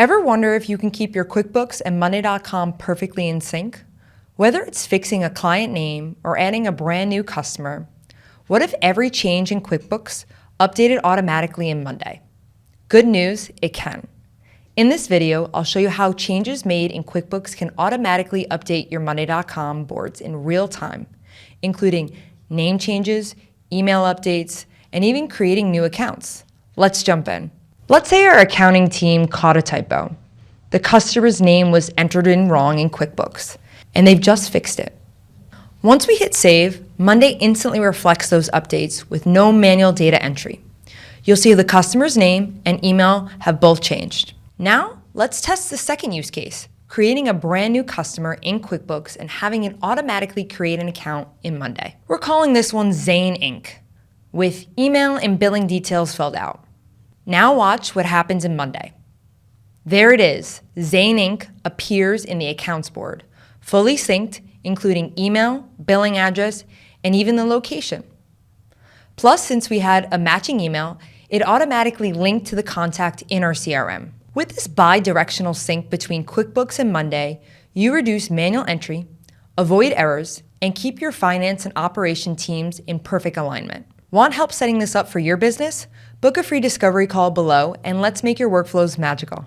Ever wonder if you can keep your QuickBooks and Monday.com perfectly in sync? Whether it's fixing a client name or adding a brand new customer, what if every change in QuickBooks updated automatically in Monday? Good news, it can. In this video, I'll show you how changes made in QuickBooks can automatically update your Monday.com boards in real time, including name changes, email updates, and even creating new accounts. Let's jump in. Let's say our accounting team caught a typo. The customer's name was entered in wrong in QuickBooks, and they've just fixed it. Once we hit save, Monday instantly reflects those updates with no manual data entry. You'll see the customer's name and email have both changed. Now, let's test the second use case, creating a brand new customer in QuickBooks and having it automatically create an account in Monday. We're calling this one Zane Inc., with email and billing details filled out. Now watch what happens in Monday. There it is, Zane Inc. appears in the accounts board, fully synced, including email, billing address, and even the location. Plus, since we had a matching email, it automatically linked to the contact in our CRM. With this bi-directional sync between QuickBooks and Monday, you reduce manual entry, avoid errors, and keep your finance and operation teams in perfect alignment. Want help setting this up for your business? Book a free discovery call below and let's make your workflows magical.